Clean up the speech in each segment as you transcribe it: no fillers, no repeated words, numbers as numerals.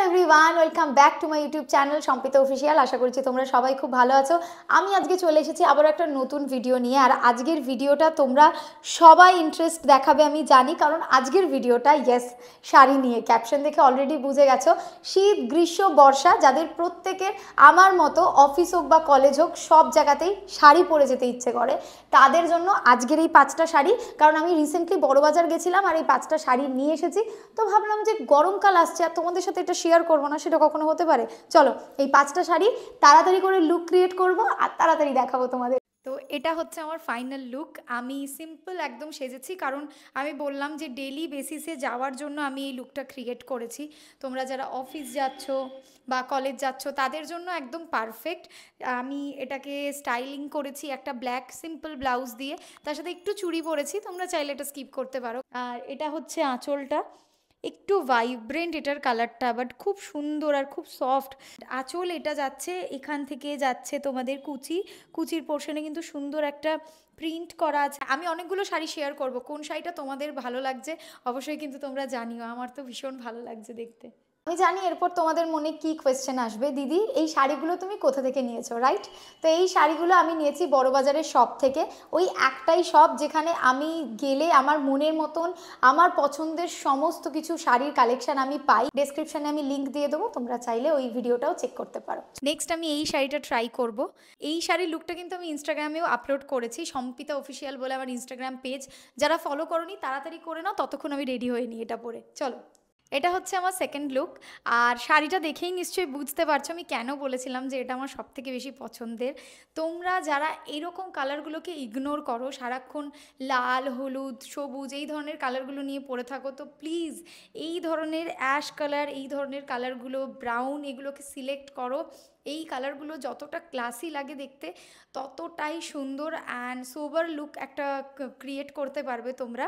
Everyone, welcome back to my YouTube channel Sampita official. আশা করছি তোমরা সবাই খুব ভালো আছো। আমি আজকে চলে এসেছি আবার একটা নতুন ভিডিও নিয়ে। আর আজকের ভিডিওটা তোমরা সবাই ইন্টারেস্ট দেখাবে আমি জানি, কারণ আজকের ভিডিওটা শাড়ি নিয়ে। ক্যাপশন দেখে অলরেডি বুঝে গেছো, শীত গ্রীষ্ম বর্ষা যাদের প্রত্যেকের আমার মতো অফিস হোক বা কলেজ হোক সব জায়গাতেই শাড়ি পরে যেতে ইচ্ছে করে, তাদের জন্য আজকের এই 5টা শাড়ি। কারণ আমি রিসেন্টলি বড়বাজার গেছিলাম আর এই 5টা শাড়ি নিয়ে এসেছি। তো ভাবলাম যে গরমকাল আসছে আর তোমাদের সাথে এটা শেয়ার করবো না, সেটা কখনো হতে পারে। চলো এই 5টা শাড়ি তাড়াতাড়ি করে লুক ক্রিয়েট করবো আর তাড়াতাড়ি দেখাবো তোমাদের। তো এটা হচ্ছে আমার ফাইনাল লুক। আমি সিম্পল একদম সেজেছি, কারণ আমি বললাম যে ডেলি বেসিসে যাওয়ার জন্য আমি এই লুকটা ক্রিয়েট করেছি। তোমরা যারা অফিস যাচ্ছ বা কলেজ যাচ্ছ তাদের জন্য একদম পারফেক্ট। আমি এটাকে স্টাইলিং করেছি একটা ব্ল্যাক সিম্পল ব্লাউজ দিয়ে, তার সাথে একটু চুড়ি পরেছি, তোমরা চাইলে এটা স্কিপ করতে পারো। আর এটা হচ্ছে আঁচলটা, একটু ভাইব্রেন্ট এটার কালারটা, বাট খুব সুন্দর আর খুব সফট আঁচল। এটা যাচ্ছে এখান থেকে যাচ্ছে তোমাদের কুচির পোর্শনে কিন্তু সুন্দর একটা প্রিন্ট করা আছে। আমি অনেকগুলো শাড়ি শেয়ার করব, কোন শাড়িটা তোমাদের ভালো লাগছে অবশ্যই কিন্তু তোমরা জানিও। আমার তো ভীষণ ভালো লাগছে দেখতে। আমি জানি এরপর তোমাদের মনে কি কোয়েশ্চেন আসবে, দিদি এই শাড়িগুলো তুমি কোথা থেকে নিয়েছো, রাইট? তো এই শাড়িগুলো আমি নিয়েছি বড়বাজারের শপ থেকে। ওই একটাই শপ যেখানে আমি গেলে আমার মনের মতন আমার পছন্দের সমস্ত কিছু শাড়ির কালেকশন আমি পাই। ডেসক্রিপশনে আমি লিঙ্ক দিয়ে দেবো, তোমরা চাইলে ওই ভিডিওটাও চেক করতে পারো। নেক্সট আমি এই শাড়িটা ট্রাই করব। এই শাড়ির লুকটা কিন্তু আমি ইনস্টাগ্রামেও আপলোড করেছি, সম্পিতা অফিসিয়াল বলে আমার ইনস্টাগ্রাম পেজ। যারা ফলো করোনি তাড়াতাড়ি করে নাও, ততক্ষণ আমি রেডি হয়ে নিই এটা পরে। চলো, এটা হচ্ছে আমার সেকেন্ড লুক। আর শাড়িটা দেখেই নিশ্চয়ই বুঝতে পারছো আমি কেন বলেছিলাম যে এটা আমার সবথেকে বেশি পছন্দের। তোমরা যারা এরকম কালারগুলোকে ইগনোর করো, সারাক্ষণ লাল হলুদ সবুজ এই ধরনের কালারগুলো নিয়ে পরে থাকো, তো প্লিজ এই ধরনের অ্যাশ কালার, এই ধরনের কালারগুলো ব্রাউন, এগুলোকে সিলেক্ট করো। এই কালারগুলো যতটা ক্লাসি লাগে দেখতে ততটাই সুন্দর অ্যান্ড সোবার লুক একটা ক্রিয়েট করতে পারবে তোমরা।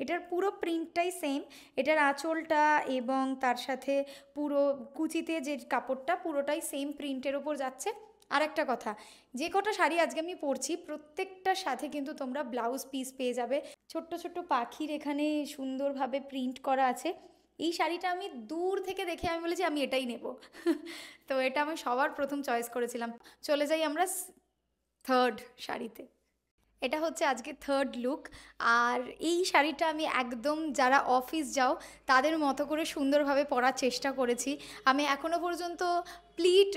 এটার পুরো প্রিন্টটাই সেম, এটার আঁচলটা এবং তার সাথে পুরো কুচিতে যে কাপড়টা পুরোটাই সেম প্রিন্টের ওপর যাচ্ছে। আর একটা কথা, যে কটা শাড়ি আজকে আমি পরছি প্রত্যেকটার সাথে কিন্তু তোমরা ব্লাউজ পিস পেয়ে যাবে। ছোট্ট ছোট্ট পাখির এখানে সুন্দরভাবে প্রিন্ট করা আছে। এই শাড়িটা আমি দূর থেকে দেখে আমি বলেছি আমি এটাই নেব। তো এটা আমি সবার প্রথম চয়েস করেছিলাম। চলে যাই আমরা থার্ড শাড়িতে। এটা হচ্ছে আজকে থার্ড লুক। আর এই শাড়িটা আমি একদম যারা অফিস যাও তাদের মতো করে সুন্দরভাবে পরার চেষ্টা করেছি। আমি এখনও পর্যন্ত প্লিট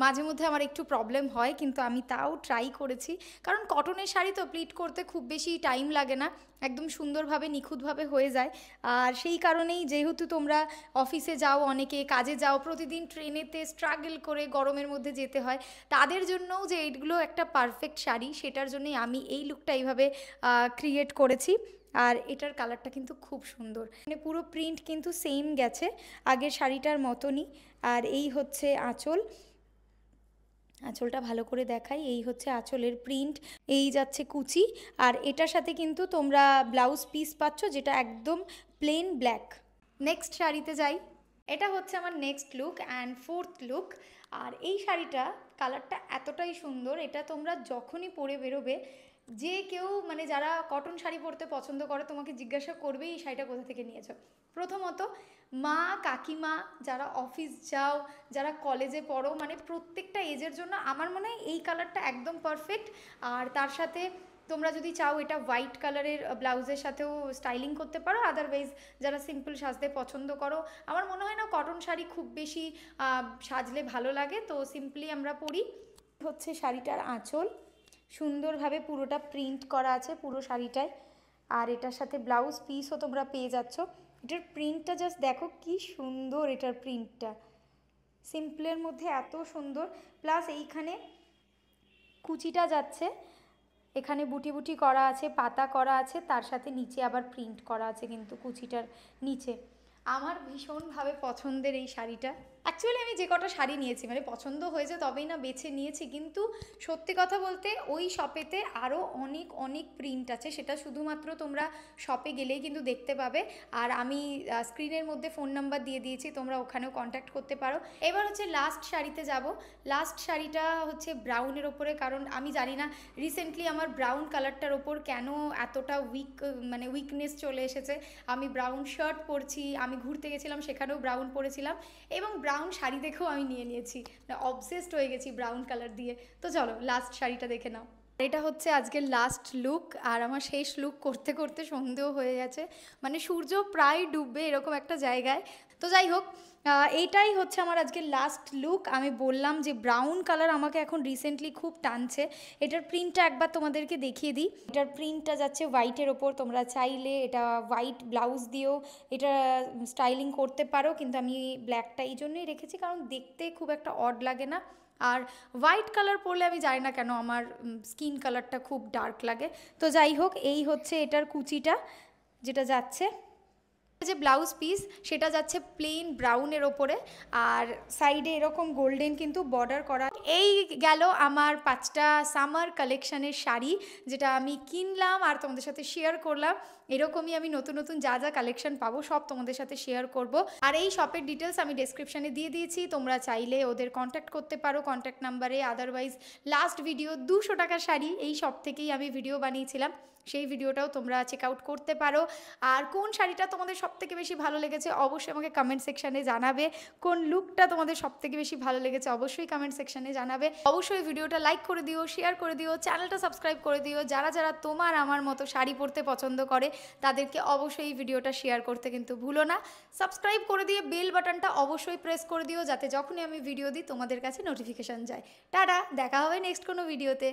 মাঝে মধ্যে আমার একটু প্রবলেম হয়, কিন্তু আমি তাও ট্রাই করেছি, কারণ কটনের শাড়ি তো প্লিট করতে খুব বেশি টাইম লাগে না, একদম সুন্দরভাবে নিখুঁতভাবে হয়ে যায়। আর সেই কারণেই যেহেতু তোমরা অফিসে যাও, অনেকে কাজে যাও, প্রতিদিন ট্রেনেতে স্ট্রাগল করে গরমের মধ্যে যেতে হয়, তাদের জন্যও যে এইগুলো একটা পারফেক্ট শাড়ি, সেটার জন্যই আমি এই লুকটা এইভাবে ক্রিয়েট করেছি। আর এটার কালারটা কিন্তু খুব সুন্দর, মানে পুরো প্রিন্ট কিন্তু সেম গেছে আগের শাড়িটার মতনই। আর এই হচ্ছে আঁচল, আঁচলটা ভালো করে দেখাই, এই হচ্ছে আঁচলের প্রিন্ট, এই যাচ্ছে কুচি। আর এটার সাথে কিন্তু তোমরা ব্লাউজ পিস পাচ্ছ যেটা একদম প্লেন ব্ল্যাক। নেক্সট শাড়িতে যাই। এটা হচ্ছে আমার next look and fourth look. আর এই শাড়িটা কালারটা এতটাই সুন্দর, এটা তোমরা যখনই পরে বেরোবে যে কেউ, মানে যারা কটন শাড়ি পরতে পছন্দ করে তোমাকে জিজ্ঞাসা করবেই এই শাড়িটা কোথা থেকে নিয়েছো। প্রথমত মা কাকিমা যারা অফিস যাও, যারা কলেজে পড়ো, মানে প্রত্যেকটা এজের জন্য আমার মনে হয় এই কালারটা একদম পারফেক্ট। আর তার সাথে তোমরা যদি চাও এটা হোয়াইট কালারের ব্লাউজের সাথেও স্টাইলিং করতে পারো, আদারওয়াইজ যারা সিম্পল সাজতে পছন্দ করো, আমার মনে হয় না কটন শাড়ি খুব বেশি সাজলে ভালো লাগে, তো সিম্পলি আমরা পরি। হচ্ছে শাড়িটার আঁচল, সুন্দরভাবে পুরোটা প্রিন্ট করা আছে পুরো শাড়িটায়। আর এটার সাথে ব্লাউজ পিসও তোমরা পেয়ে যাচ্ছ। এটার প্রিন্টটা জাস্ট দেখো কি সুন্দর, এটার প্রিন্টটা সিম্পলের মধ্যে এত সুন্দর। প্লাস এইখানে কুচিটা যাচ্ছে, এখানে বুটি বুটি করা আছে, পাতা করা আছে, তার সাথে নিচে আবার প্রিন্ট করা আছে কিন্তু কুচিটার নিচে। আমার ভীষণভাবে পছন্দের এই শাড়িটা, অ্যাকচুয়ালি আমি যে কটা শাড়ি নিয়েছি মানে পছন্দ হয়েছে তবেই না বেছে নিয়েছি, কিন্তু সত্যি কথা বলতে ওই শপেতে আরও অনেক অনেক প্রিন্ট আছে, সেটা শুধুমাত্র তোমরা শপে গেলেই কিন্তু দেখতে পাবে। আর আমি স্ক্রিনের মধ্যে ফোন নাম্বার দিয়ে দিয়েছি, তোমরা ওখানেও কন্ট্যাক্ট করতে পারো। এবার হচ্ছে লাস্ট শাড়িতে যাব। লাস্ট শাড়িটা হচ্ছে ব্রাউনের ওপরে, কারণ আমি জানি না রিসেন্টলি আমার ব্রাউন কালারটার ওপর কেন এতটা মানে উইকনেস চলে এসেছে। আমি ব্রাউন শার্ট পরছি, আমি ঘুরতে গেছিলাম সেখানেও ব্রাউন পরেছিলাম, এবং ব্রাউন শাড়ি দেখেও আমি নিয়ে নিয়েছি, অবসেসড হয়ে গেছি ব্রাউন কালার দিয়ে। তো চলো লাস্ট শাড়িটা দেখে নাও। এটা হচ্ছে আজকের লাস্ট লুক, আর আমার শেষ লুক করতে করতে সন্ধেও হয়ে গেছে, মানে সূর্য প্রায় ডুববে এরকম একটা জায়গায়। তো যাই হোক, এইটাই হচ্ছে আমার আজকের লাস্ট লুক। আমি বললাম যে ব্রাউন কালার আমাকে এখন রিসেন্টলি খুব টানছে। এটার প্রিন্টটা একবার তোমাদেরকে দেখিয়ে দিই। এটার প্রিন্টটা যাচ্ছে হোয়াইটের ওপর, তোমরা চাইলে এটা হোয়াইট ব্লাউজ দিয়েও এটা স্টাইলিং করতে পারো, কিন্তু আমি ব্ল্যাকটা এই জন্যই রেখেছি কারণ দেখতে খুব একটা অড লাগে না। আর হোয়াইট কালার পরলে আমি জানি না কেন আমার স্কিন কালারটা খুব ডার্ক লাগে। তো যাই হোক, এই হচ্ছে এটার কুচিটা যেটা যাচ্ছে, যে ব্লাউজ পিস সেটা যাচ্ছে প্লেন ব্রাউনের ওপরে, আর সাইডে এরকম গোল্ডেন কিন্তু বর্ডার করা। এই গেল আমার 5টা সামার কালেকশানের শাড়ি, যেটা আমি কিনলাম আর তোমাদের সাথে শেয়ার করলাম। এরকমই আমি নতুন নতুন যা যা কালেকশন পাবো সব তোমাদের সাথে শেয়ার করব। আর এই শপের ডিটেলস আমি ডেসক্রিপশানে দিয়ে দিয়েছি, তোমরা চাইলে ওদের কন্ট্যাক্ট করতে পারো কন্ট্যাক্ট নাম্বারে। আদারওয়াইজ লাস্ট ভিডিও 200 টাকার শাড়ি, এই শপ থেকেই আমি ভিডিও বানিয়েছিলাম, সেই ভিডিওটাও তোমরা চেক আউট করতে পারো। আর কোন শাড়িটা তোমাদের সবথেকে বেশি ভালো লেগেছে অবশ্যই আমাকে কমেন্ট সেকশানে জানাবে। কোন লুকটা তোমাদের সবথেকে বেশি ভালো লেগেছে অবশ্যই কমেন্ট সেকশানে জানাবে। অবশ্যই ভিডিওটা লাইক করে দিও, শেয়ার করে দিও, চ্যানেলটা সাবস্ক্রাইব করে দিও। যারা যারা তোমার আমার মতো শাড়ি পরতে পছন্দ করে তাদেরকে অবশ্যই এই ভিডিওটা শেয়ার করতে কিন্তু ভুলো না। সাবস্ক্রাইব করে দিয়ে বেল বাটনটা অবশ্যই প্রেস করে দিও, যাতে যখনই আমি ভিডিও দিই তোমাদের কাছে নোটিফিকেশান যায়। টাটা, দেখা হবে নেক্সট কোনো ভিডিওতে।